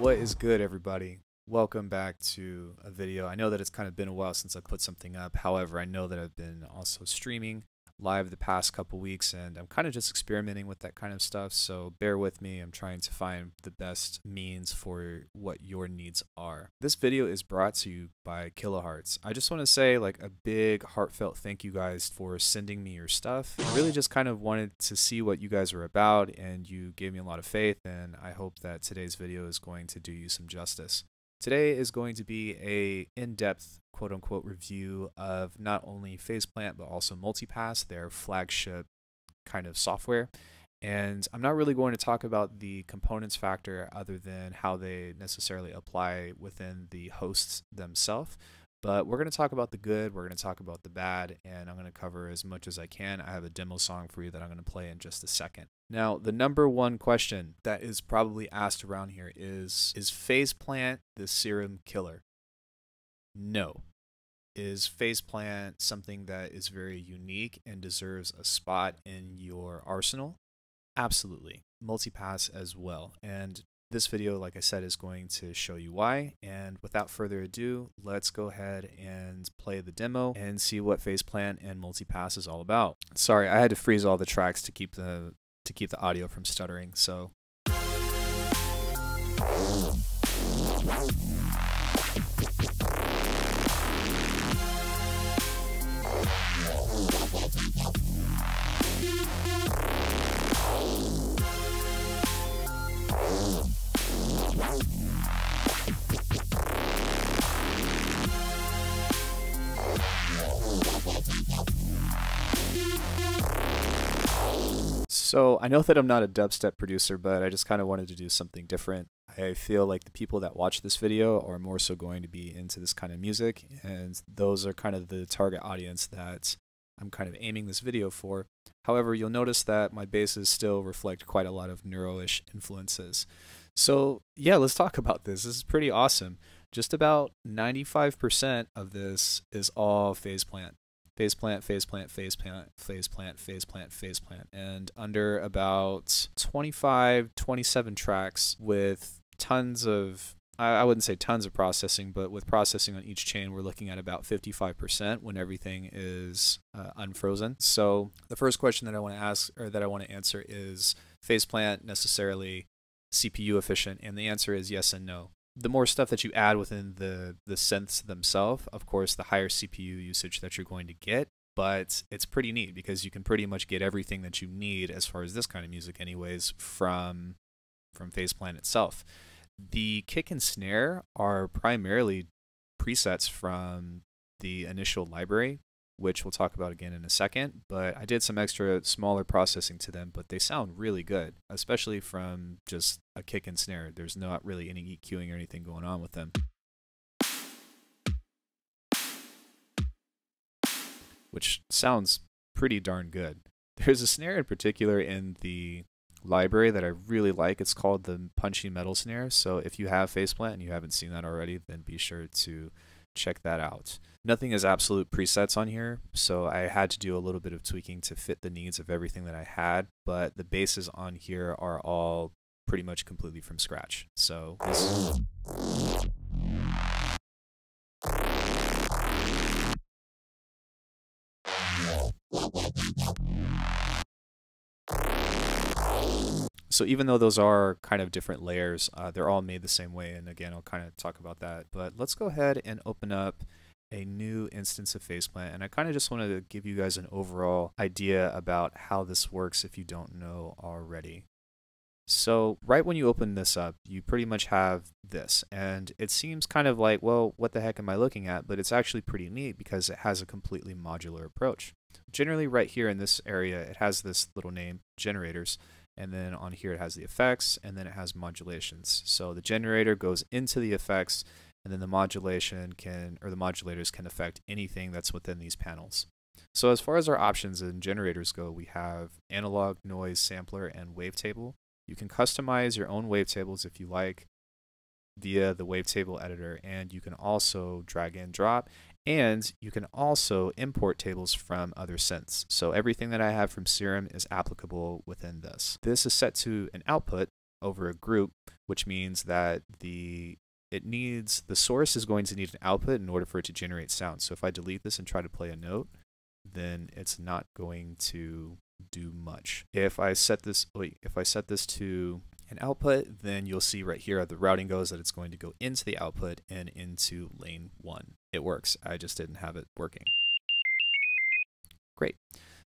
What is good, everybody? Welcome back to a video. I know that it's kind of been a while since I put something up. However, I know that I've been also streaming live the past couple weeks, and I'm kind of just experimenting with that kind of stuff, so bear with me. I'm trying to find the best means for what your needs are. This video is brought to you by Kilohearts. I just want to say like a big heartfelt thank you guys for sending me your stuff. I really just kind of wanted to see what you guys are about, and you gave me a lot of faith, and I hope that today's video is going to do you some justice. Today is going to be a in-depth quote-unquote review of not only Phaseplant but also MultiPass, their flagship kind of software. And I'm not really going to talk about the components factor other than how they necessarily apply within the hosts themselves. But we're going to talk about the good, we're going to talk about the bad, and I'm going to cover as much as I can. I have a demo song for you that I'm going to play in just a second. Now, the number one question that is probably asked around here is Phaseplant the serum killer? No. Is Phaseplant something that is very unique and deserves a spot in your arsenal? Absolutely. MultiPass as well. And this video, like I said, is going to show you why. And without further ado, let's go ahead and play the demo and see what Phaseplant and MultiPass is all about. Sorry, I had to freeze all the tracks to keep the audio from stuttering. So So I know that I'm not a dubstep producer, but I just kind of wanted to do something different. I feel like the people that watch this video are more so going to be into this kind of music, and those are kind of the target audience that I'm kind of aiming this video for. However, you'll notice that my basses still reflect quite a lot of neuro-ish influences. So yeah, let's talk about this. This is pretty awesome. Just about 95% of this is all Phaseplant. Phaseplant, Phaseplant, Phaseplant, Phaseplant, Phaseplant, Phaseplant, and under about 27 tracks with tons of, I wouldn't say tons of processing, but with processing on each chain, we're looking at about 55% when everything is unfrozen. So the first question that I want to ask, or that I want to answer, is Phaseplant necessarily CPU efficient? And the answer is yes and no. The more stuff that you add within the synths themselves, of course, the higher CPU usage that you're going to get, but it's pretty neat because you can pretty much get everything that you need as far as this kind of music anyways from Phaseplant itself. The kick and snare are primarily presets from the initial library, which we'll talk about again in a second, but I did some extra smaller processing to them, but they sound really good, especially from just a kick and snare. There's not really any EQing or anything going on with them, which sounds pretty darn good. There's a snare in particular in the library that I really like. It's called the punchy metal snare, so if you have Phaseplant and you haven't seen that already, then be sure to check that out. Nothing is absolute presets on here, so I had to do a little bit of tweaking to fit the needs of everything that I had, but the basses on here are all pretty much completely from scratch. So this So even though those are kind of different layers, they're all made the same way, and again, I'll kind of talk about that. But let's go ahead and open up a new instance of Phaseplant, and I kind of just wanted to give you guys an overall idea about how this works if you don't know already. So right when you open this up, you pretty much have this, and it seems kind of like, well, what the heck am I looking at? But it's actually pretty neat because it has a completely modular approach. Generally right here in this area, it has this little name, generators, and then on here it has the effects, and then it has modulations. So the generator goes into the effects, and then the modulation can, or the modulators can affect anything that's within these panels. So as far as our options in generators go, we have analog, noise, sampler, and wavetable. You can customize your own wavetables if you like via the wavetable editor, and you can also drag and drop, and you can also import tables from other synths. So everything that I have from Serum is applicable within this. This is set to an output over a group, which means that the source is going to need an output in order for it to generate sound. So if I delete this and try to play a note, then it's not going to do much. If I set this to an output, then you'll see right here the routing goes that it's going to go into the output and into lane 1. It works. I just didn't have it working. Great.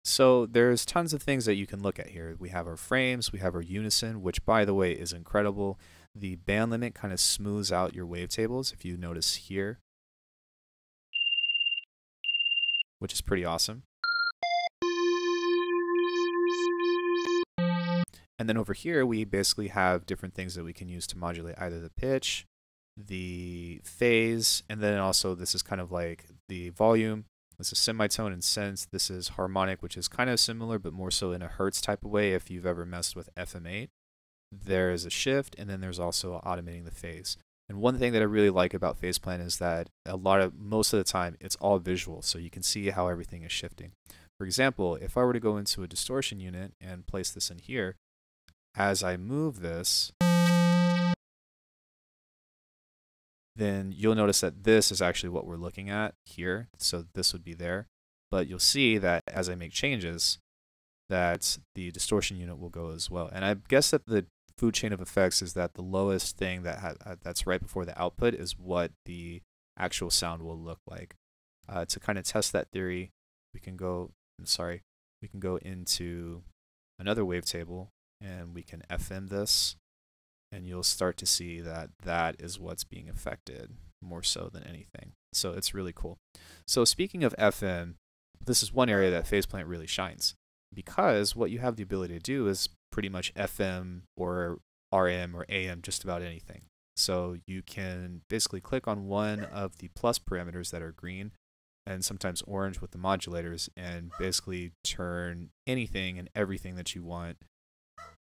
So there's tons of things that you can look at here. We have our frames, we have our unison, which by the way is incredible. The band limit kind of smooths out your wavetables, if you notice here, which is pretty awesome. And then over here, we basically have different things that we can use to modulate either the pitch, the phase, and then also this is kind of like the volume. This is semitone and sense. This is harmonic, which is kind of similar, but more so in a hertz type of way if you've ever messed with FM8. There's a shift, and then there's also automating the phase. And one thing that I really like about Phaseplant is that most of the time, it's all visual, so you can see how everything is shifting. For example, if I were to go into a distortion unit and place this in here, as I move this, then you'll notice that this is actually what we're looking at here. So this would be there. But you'll see that as I make changes, that the distortion unit will go as well. And I guess that the food chain of effects is that the lowest thing that's right before the output is what the actual sound will look like. To kind of test that theory, we can go into another wavetable and we can FM this. And you'll start to see that that is what's being affected more so than anything. So it's really cool. So speaking of FM, this is one area that Phaseplant really shines, because what you have the ability to do is pretty much FM or RM or AM just about anything. So you can basically click on one of the plus parameters that are green and sometimes orange with the modulators and basically turn anything and everything that you want,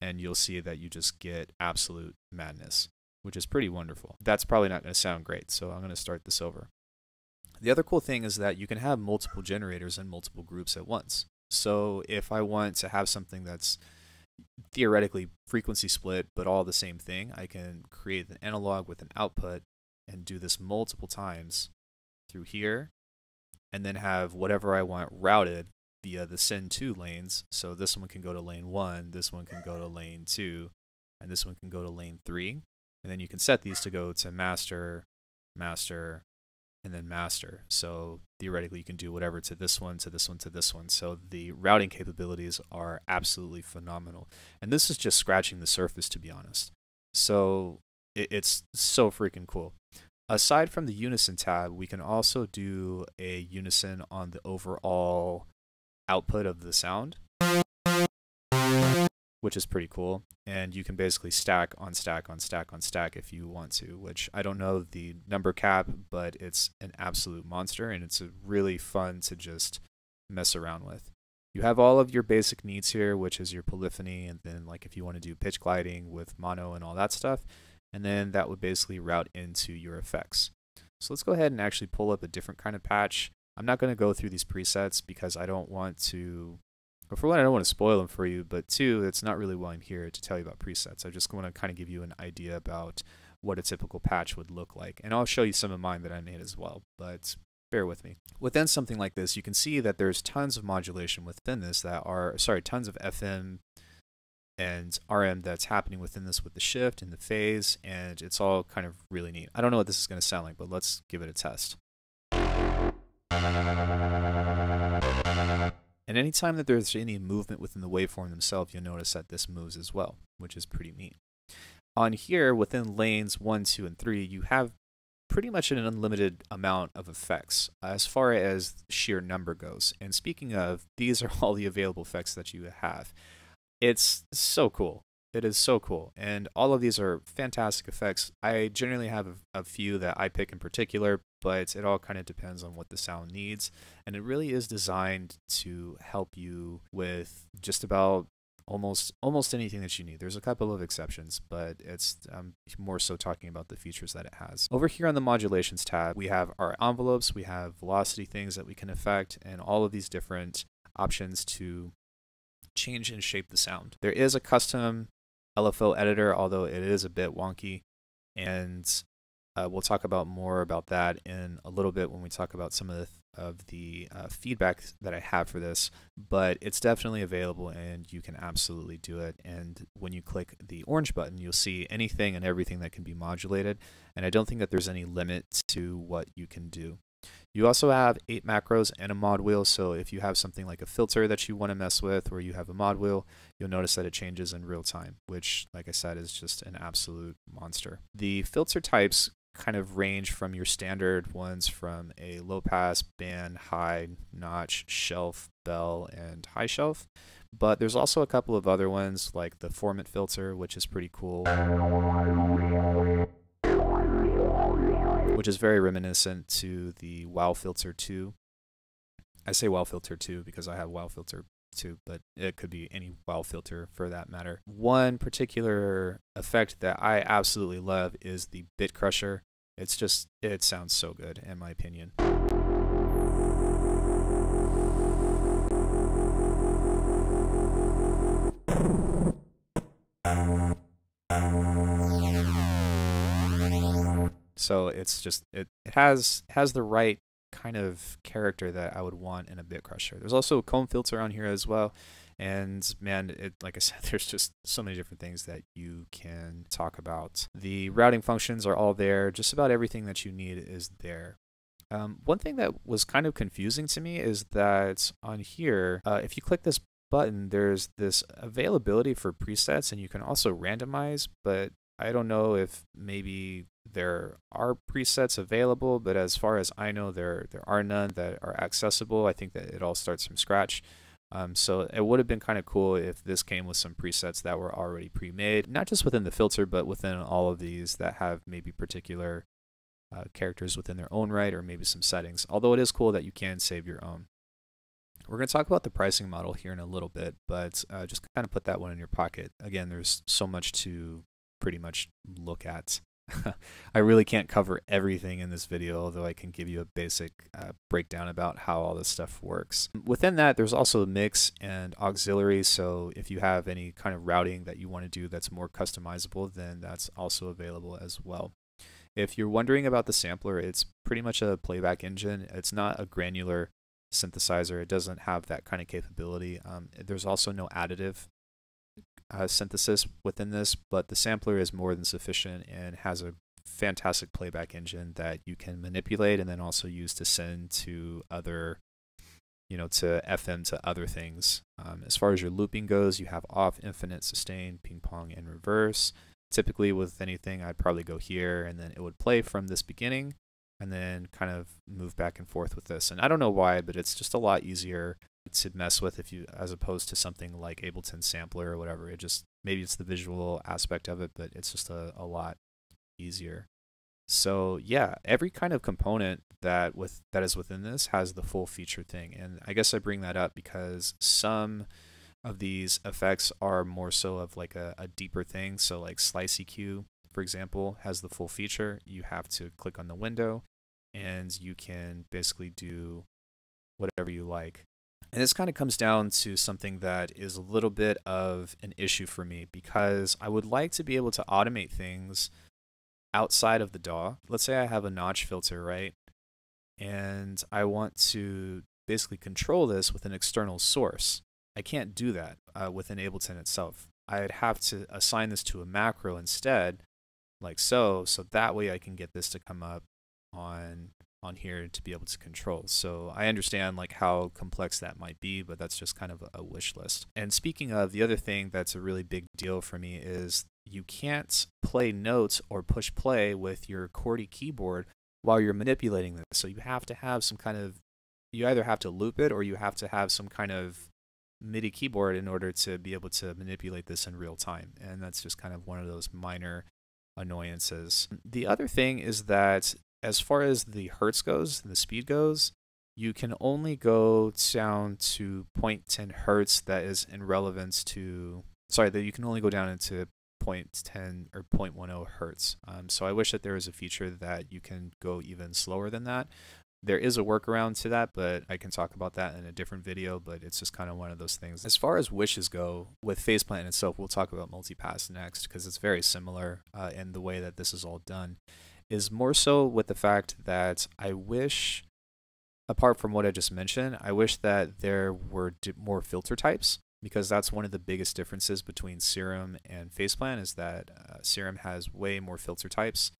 and you'll see that you just get absolute madness, which is pretty wonderful. That's probably not going to sound great, so I'm going to start this over. The other cool thing is that you can have multiple generators and multiple groups at once. So if I want to have something that's theoretically frequency split but all the same thing, I can create an analog with an output and do this multiple times through here, and then have whatever I want routed via the send to lanes. So this one can go to lane 1, this one can go to lane 2, and this one can go to lane 3. And then you can set these to go to master, master, and then master. So theoretically you can do whatever to this one, to this one, to this one. So the routing capabilities are absolutely phenomenal. And this is just scratching the surface, to be honest. So it's so freaking cool. Aside from the unison tab, we can also do a unison on the overall output of the sound, which is pretty cool. And you can basically stack on stack on stack on stack if you want to, which I don't know the number cap, but it's an absolute monster, and it's really fun to just mess around with. You have all of your basic needs here, which is your polyphony, and then like if you want to do pitch gliding with mono and all that stuff, and then that would basically route into your effects. So let's go ahead and actually pull up a different kind of patch. I'm not going to go through these presets because I don't want to, or for one, I don't want to spoil them for you, but two, it's not really why I'm here to tell you about presets. I just want to kind of give you an idea about what a typical patch would look like. And I'll show you some of mine that I made as well, but bear with me. Within something like this, you can see that there's tons of modulation within this that are, tons of FM and RM that's happening within this with the shift and the phase, and it's all kind of really neat. I don't know what this is going to sound like, but let's give it a test. And anytime that there's any movement within the waveform themselves, you'll notice that this moves as well, which is pretty neat. On here, within lanes 1, 2, and 3, you have pretty much an unlimited amount of effects as far as sheer number goes. And speaking of, these are all the available effects that you have. It's so cool. It is so cool. And all of these are fantastic effects. I generally have a few that I pick in particular, but it all kind of depends on what the sound needs. And it really is designed to help you with just about almost anything that you need. There's a couple of exceptions, but it's more so talking about the features that it has. Over here on the modulations tab, we have our envelopes, we have velocity things that we can affect, and all of these different options to change and shape the sound. There is a custom LFO editor, although it is a bit wonky. And we'll talk about more about that in a little bit when we talk about some of the feedback that I have for this. But it's definitely available, and you can absolutely do it. And when you click the orange button, you'll see anything and everything that can be modulated. And I don't think that there's any limit to what you can do. You also have 8 macros and a mod wheel, so if you have something like a filter that you want to mess with, or you have a mod wheel, you'll notice that it changes in real time, which, like I said, is just an absolute monster. The filter types kind of range from your standard ones, from a low pass, band, high, notch, shelf, bell, and high shelf. But there's also a couple of other ones like the formant filter, which is pretty cool, which is very reminiscent to the WoW Filter 2. I say WoW Filter 2 because I have WoW Filter 2, but it could be any WoW filter for that matter. One particular effect that I absolutely love is the Bit Crusher. It sounds so good in my opinion. So it's just it has the right kind of character that I would want in a bit crusher. There's also a comb filter on here as well, and man, like I said, there's just so many different things that you can talk about. The routing functions are all there. Just about everything that you need is there. One thing that was kind of confusing to me is that on here, if you click this button, there's this availability for presets, and you can also randomize, but I don't know if maybe there are presets available, but as far as I know, there are none that are accessible. I think that it all starts from scratch. So it would have been kind of cool if this came with some presets that were already pre-made, not just within the filter, but within all of these that have maybe particular characters within their own right, or maybe some settings. Although it is cool that you can save your own. We're going to talk about the pricing model here in a little bit, but just kind of put that one in your pocket. Again, there's so much to pretty much look at. I really can't cover everything in this video, although I can give you a basic breakdown about how all this stuff works. Within that, there's also a mix and auxiliary, so if you have any kind of routing that you want to do that's more customizable, then that's also available as well. If you're wondering about the sampler, it's pretty much a playback engine. It's not a granular synthesizer. It doesn't have that kind of capability. There's also no additive synthesis within this, but the sampler is more than sufficient and has a fantastic playback engine that you can manipulate and then also use to send to other, to FM to other things. As far as your looping goes, you have off, infinite, sustain, ping pong, and reverse. Typically with anything, I'd probably go here and then it would play from this beginning and then kind of move back and forth with this. And I don't know why, but it's just a lot easier to mess with as opposed to something like Ableton Sampler or whatever. Maybe it's the visual aspect of it, but it's just a lot easier. So yeah, every kind of component that is within this has the full feature thing. And I guess I bring that up because some of these effects are more so of like a deeper thing. So like Slice EQ, for example, has the full feature. You have to click on the window and you can basically do whatever you like. And this kind of comes down to something that is a little bit of an issue for me, because I would like to be able to automate things outside of the DAW. Let's say I have a notch filter, right? And I want to basically control this with an external source. I can't do that within Ableton itself. I'd have to assign this to a macro instead, like so that way I can get this to come up on here to be able to control. So I understand like how complex that might be, but that's just kind of a wish list. And speaking of, the other thing that's a really big deal for me is you can't play notes or push play with your QWERTY keyboard while you're manipulating this. So you have to have some kind of, you either have to loop it or you have to have some kind of MIDI keyboard in order to be able to manipulate this in real time. And that's just kind of one of those minor annoyances. The other thing is that as far as the hertz goes and the speed goes, you can only go down to 0.10 hertz. That is in relevance to, that you can only go down into 0.10 or 0.10 hertz. So I wish that there was a feature that you can go even slower than that. There is a workaround to that, but I can talk about that in a different video, but it's just kind of one of those things. As far as wishes go, with Phaseplant itself, we'll talk about MultiPass next because it's very similar in the way that this is all done, is more so with the fact that I wish, apart from what I just mentioned, I wish that there were more filter types, because that's one of the biggest differences between Serum and Phaseplant is that Serum has way more filter types.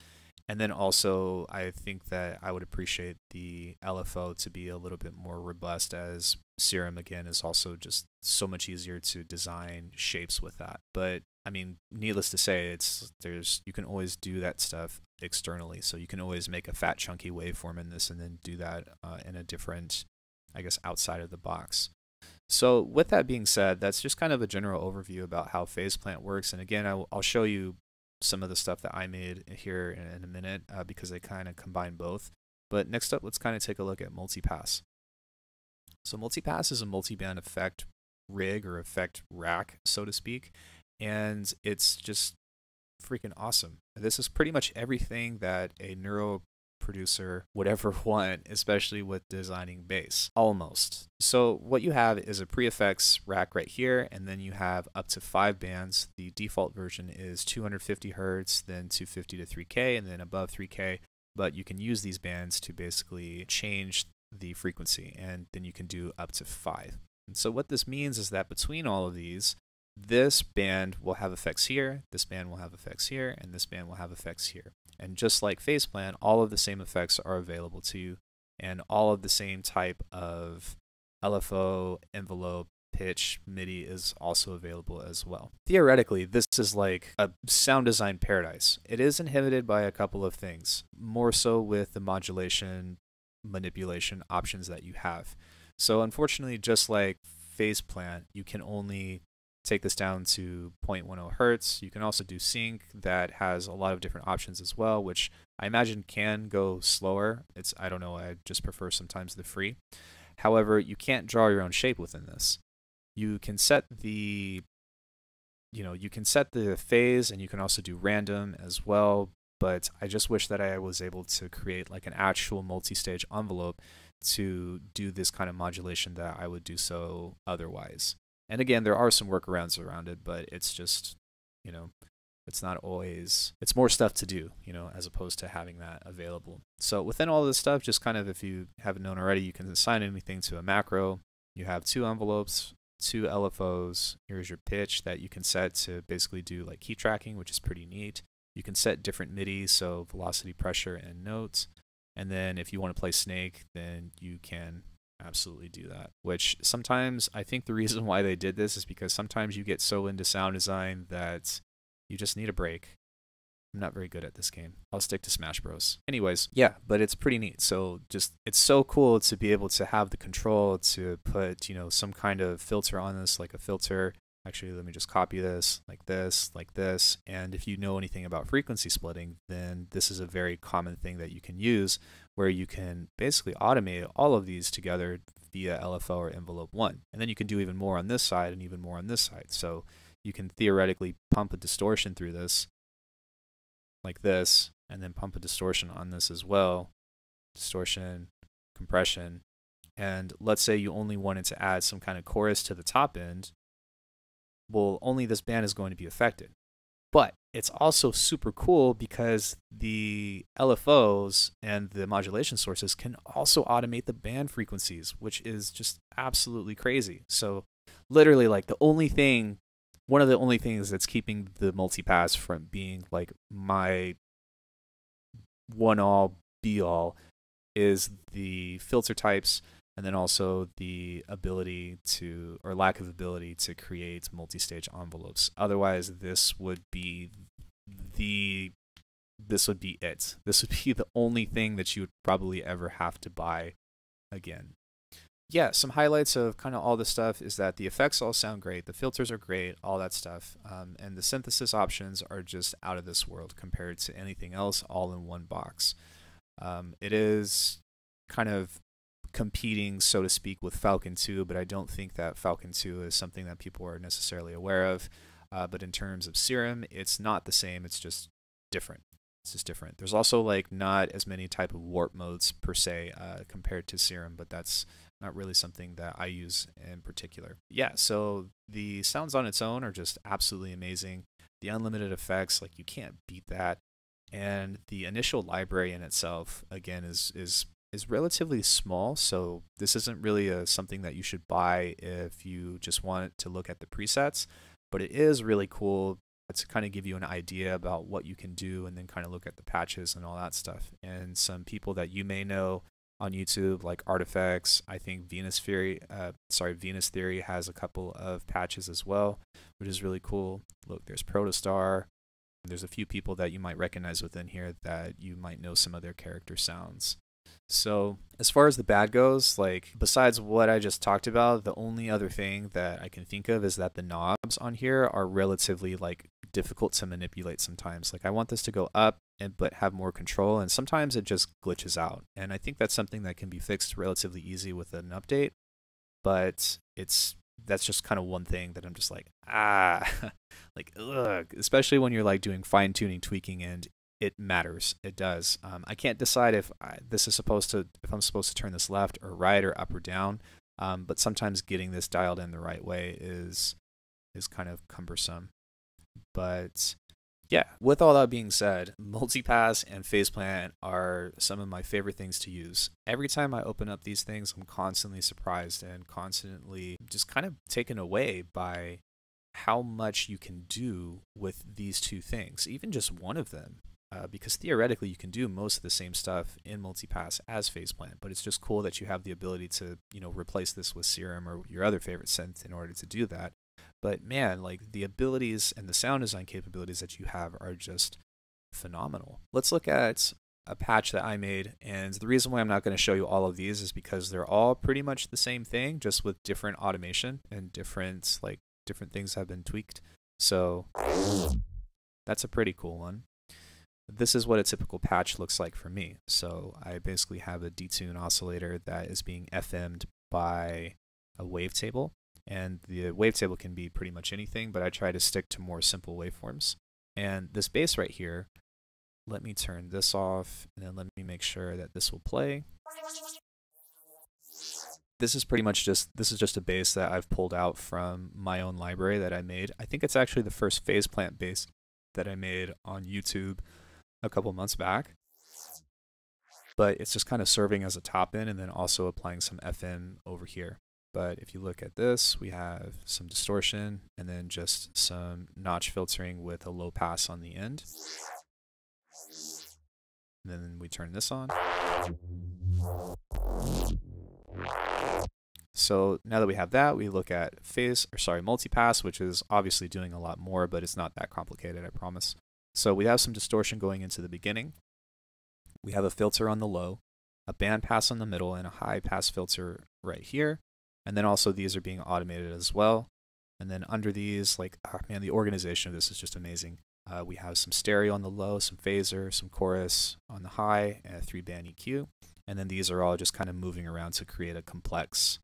And then also, I think that I would appreciate the LFO to be a little bit more robust, as Serum, again, is also just so much easier to design shapes with that. But I mean, needless to say, you can always do that stuff externally. So you can always make a fat, chunky waveform in this and then do that in a different, I guess, outside of the box. So with that being said, that's just kind of a general overview about how Phaseplant works. And again, I'll show you some of the stuff that I made here in a minute because they kind of combine both. But next up, let's kind of take a look at MultiPass. So MultiPass is a multi-band effect rig or effect rack, so to speak, and it's just freaking awesome. This is pretty much everything that a neuro producer would ever want, especially with designing bass, almost. So what you have is a pre-effects rack right here, and then you have up to 5 bands. The default version is 250 hertz, then 250 to 3K, and then above 3K, but you can use these bands to basically change the frequency, and then you can do up to 5. And so what this means is that between all of these, this band will have effects here, this band will have effects here, and this band will have effects here. And just like Phaseplant, all of the same effects are available to you, and all of the same type of LFO, envelope, pitch, MIDI is also available as well. Theoretically, this is like a sound design paradise. It is inhibited by a couple of things, more so with the modulation, manipulation options that you have. So unfortunately, just like Phaseplant, you can only take this down to 0.10 hertz. You can also do sync that has a lot of different options as well, which I imagine can go slower. I don't know, I just prefer sometimes the free. However, you can't draw your own shape within this. You can set the phase, and you can also do random as well, but I just wish that I was able to create like an actual multi-stage envelope to do this kind of modulation that I would do so otherwise. And again, there are some workarounds around it, but it's just, it's not always, it's more stuff to do, as opposed to having that available. So within all this stuff, just kind of, if you haven't known already, you can assign anything to a macro. You have 2 envelopes, 2 LFOs. Here's your pitch that you can set to basically do like key tracking, which is pretty neat. You can set different MIDI, so velocity, pressure, and notes. And then if you want to play snake, then you can absolutely do that, which sometimes I think the reason why they did this is because sometimes you get so into sound design that you just need a break. I'm not very good at this game. I'll stick to Smash Bros. Anyways, yeah, but it's pretty neat. So just, it's so cool to be able to have the control to put, some kind of filter on this, like a filter. Actually, let me just copy this, like this, like this. And if you know anything about frequency splitting, then this is a very common thing that you can use, where you can basically automate all of these together via LFO or envelope 1. And then you can do even more on this side and even more on this side. So you can theoretically pump a distortion through this, like this, and then pump a distortion on this as well. Distortion, compression. And let's say you only wanted to add some kind of chorus to the top end. Well, only this band is going to be affected. But it's also super cool because the LFOs and the modulation sources can also automate the band frequencies, which is just absolutely crazy. So literally, like, one of the only things that's keeping the MultiPass from being like my one-all, be-all is the filter types, and then also the ability to, or lack of ability to, create multi-stage envelopes. Otherwise, this would be it. This would be the only thing that you would probably ever have to buy again. Yeah, some highlights of kind of all this stuff is that the effects all sound great, the filters are great, all that stuff, and the synthesis options are just out of this world compared to anything else all in one box. It is kind of competing, so to speak, with Falcon 2, but I don't think that Falcon 2 is something that people are necessarily aware of. But in terms of Serum, it's not the same, it's just different. It's just different. There's also like not as many type of warp modes per se compared to Serum, but that's not really something that I use in particular. Yeah, so the sounds on its own are just absolutely amazing. The unlimited effects, like you can't beat that. And the initial library in itself, again, is relatively small. So this isn't really something that you should buy if you just want to look at the presets. But it is really cool to kind of give you an idea about what you can do, and then kind of look at the patches and all that stuff. And some people that you may know on YouTube, like Artifacts, I think Venus Theory has a couple of patches as well, which is really cool. Look, there's Protostar. There's a few people that you might recognize within here that you might know some of their character sounds. So as far as the bad goes, like besides what I just talked about, the only other thing that I can think of is that the knobs on here are relatively like difficult to manipulate sometimes. Like I want this to go up but have more control, and sometimes it just glitches out. And I think that's something that can be fixed relatively easy with an update, but that's just kind of one thing that I'm just like, like, ugh, especially when you're like doing fine tuning, tweaking, and it matters. It does. I can't decide if I'm supposed to turn this left or right or up or down. But sometimes getting this dialed in the right way is kind of cumbersome. But yeah, with all that being said, MultiPass and Phaseplant are some of my favorite things to use. Every time I open up these things, I'm constantly surprised and constantly just kind of taken away by how much you can do with these two things, even just one of them. Because theoretically you can do most of the same stuff in MultiPass as Phaseplant, but it's just cool that you have the ability to, replace this with Serum or your other favorite synth in order to do that. But man, like the abilities and the sound design capabilities that you have are just phenomenal. Let's look at a patch that I made, and the reason why I'm not going to show you all of these is because they're all pretty much the same thing, just with different automation and different things have been tweaked. So that's a pretty cool one. This is what a typical patch looks like for me. So I basically have a detune oscillator that is being FM'd by a wavetable. And the wavetable can be pretty much anything, but I try to stick to more simple waveforms. And this bass right here, let me turn this off, and then let me make sure that this will play. This is just a bass that I've pulled out from my own library that I made. I think it's actually the first Phaseplant bass that I made on YouTube a couple months back. But it's just kind of serving as a top end and then also applying some FM over here. But if you look at this, we have some distortion and then just some notch filtering with a low pass on the end. And then we turn this on. So now that we have that, we look at MultiPass, which is obviously doing a lot more, but it's not that complicated, I promise. So we have some distortion going into the beginning. We have a filter on the low, a band pass on the middle, and a high pass filter right here. And then also these are being automated as well. And then under these, like, oh man, the organization of this is just amazing. We have some stereo on the low, some phaser, some chorus on the high, and a 3-band EQ. And then these are all just kind of moving around to create a complex.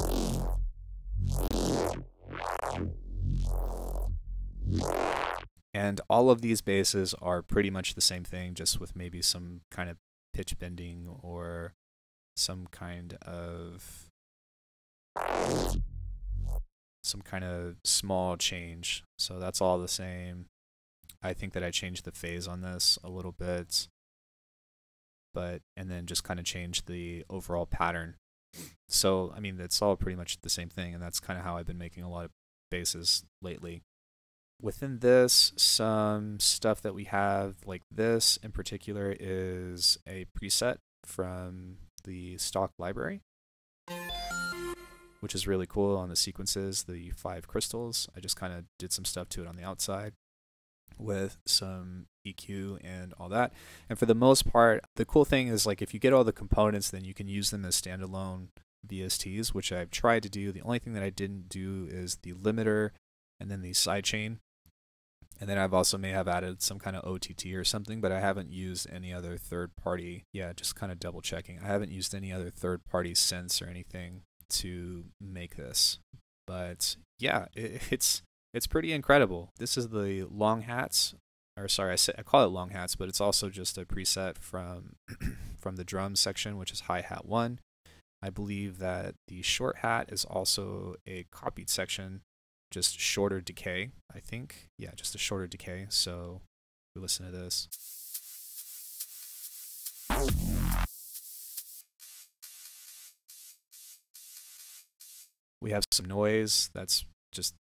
And all of these basses are pretty much the same thing, just with maybe some kind of pitch bending or some kind of small change. So that's all the same. I think that I changed the phase on this a little bit, and then just kind of changed the overall pattern. So, I mean, it's all pretty much the same thing, and that's kind of how I've been making a lot of basses lately. Within this, some stuff that we have, like this in particular, is a preset from the stock library, which is really cool on the sequences, the 5 crystals. I just kind of did some stuff to it on the outside with some EQ and all that. And for the most part, the cool thing is, like, if you get all the components, then you can use them as standalone VSTs, which I've tried to do. The only thing that I didn't do is the limiter and then the sidechain. And then I've also may have added some kind of OTT or something, but I haven't used any other third-party, just kind of double checking. I haven't used any other third-party synths or anything to make this. But yeah, it's pretty incredible. This is the long hats or sorry, I call it long hats, but it's also just a preset from from the drums section, which is hi-hat 1. I believe that the short hat is also a copied section, just shorter decay, I think. Yeah, just a shorter decay. So we listen to this. We have some noise that's just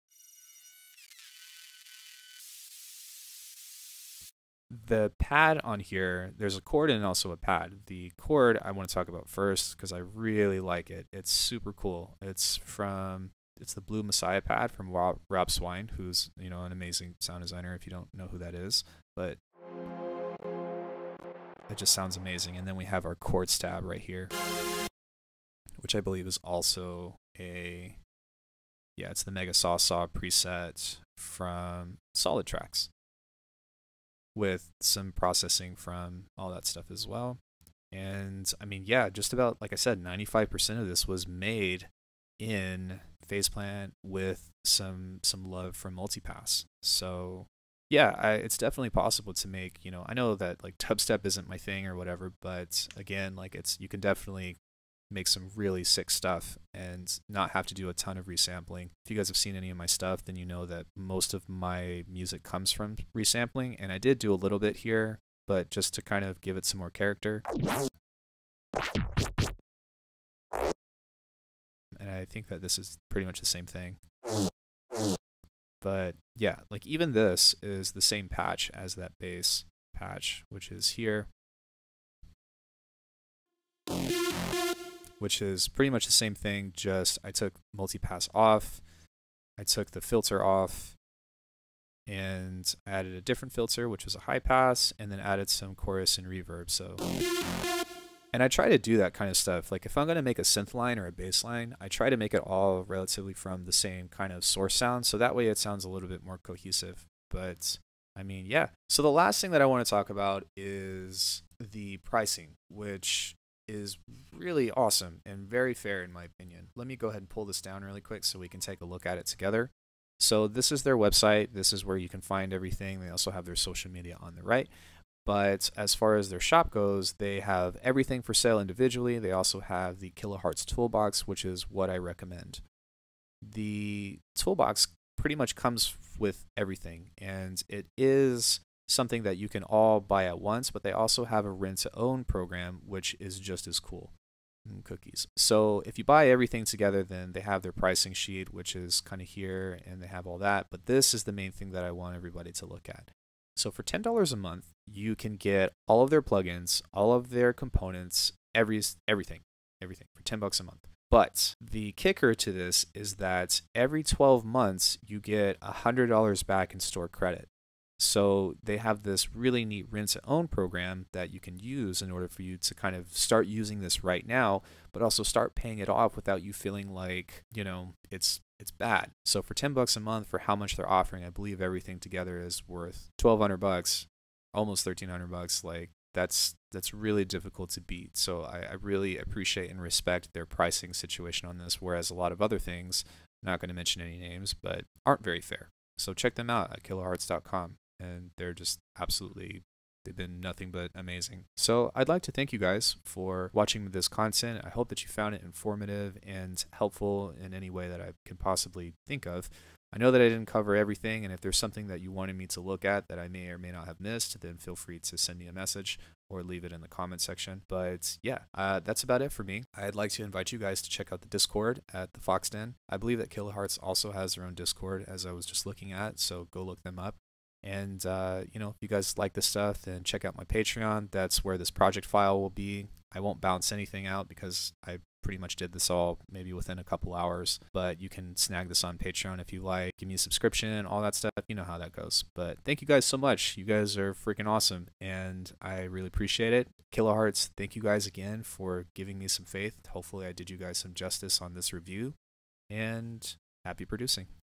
the pad on here. There's a chord and also a pad. The chord I want to talk about first because I really like it. It's super cool. It's the Blue Messiah pad from Rob Swine, who's, you know, an amazing sound designer if you don't know who that is, but it just sounds amazing. And then we have our chords tab right here, which I believe is also it's the Mega Saw preset from Solid Tracks, with some processing from all that stuff as well. And I mean, yeah, just about, like I said, 95% of this was made in Phaseplant with some love from MultiPass. So yeah, it's definitely possible to make, you know, I know that like dubstep isn't my thing or whatever, but again, like you can definitely make some really sick stuff and not have to do a ton of resampling. If you guys have seen any of my stuff, then you know that most of my music comes from resampling, and I did do a little bit here, but just to kind of give it some more character. And I think that this is pretty much the same thing. But yeah, like even this is the same patch as that bass patch, which is here, which is pretty much the same thing, just I took MultiPass off, I took the filter off, and I added a different filter, which was a high pass, and then added some chorus and reverb. So, and I try to do that kind of stuff. Like if I'm going to make a synth line or a bass line, I try to make it all relatively from the same kind of source sound, so that way it sounds a little bit more cohesive. But I mean, yeah. So the last thing that I want to talk about is the pricing, which is really awesome and very fair in my opinion. Let me go ahead and pull this down really quick so we can take a look at it together. So this is their website. This is where you can find everything. They also have their social media on the right. But as far as their shop goes, they have everything for sale individually. They also have the Kilohearts toolbox, which is what I recommend. The toolbox pretty much comes with everything, and it is something that you can all buy at once, but they also have a rent-to-own program, which is just as cool. Cookies. So if you buy everything together, then they have their pricing sheet, which is kind of here, and they have all that. But this is the main thing that I want everybody to look at. So for $10 a month, you can get all of their plugins, all of their components, everything for $10 a month. But the kicker to this is that every 12 months, you get $100 back in store credit. So they have this really neat rent-to-own program that you can use in order for you to kind of start using this right now, but also start paying it off without you feeling like, you know, it's bad. So for $10 a month, for how much they're offering, I believe everything together is worth $1,200, almost $1,300. Like that's really difficult to beat. So I really appreciate and respect their pricing situation on this, whereas a lot of other things, not going to mention any names, but aren't very fair. So check them out at kilohearts.com. And they're just absolutely, they've been nothing but amazing. So I'd like to thank you guys for watching this content. I hope that you found it informative and helpful in any way that I can possibly think of. I know that I didn't cover everything, and if there's something that you wanted me to look at that I may or may not have missed, then feel free to send me a message or leave it in the comment section. But yeah, that's about it for me. I'd like to invite you guys to check out the Discord at the Fox Den. I believe that Kilohearts also has their own Discord, as I was just looking at, so go look them up. And, you know, if you guys like this stuff, then check out my Patreon. That's where this project file will be. I won't bounce anything out because I pretty much did this all maybe within a couple hours. But you can snag this on Patreon if you like. Give me a subscription, all that stuff. You know how that goes. But thank you guys so much. You guys are freaking awesome. And I really appreciate it. Kilohearts, thank you guys again for giving me some faith. Hopefully I did you guys some justice on this review. And happy producing.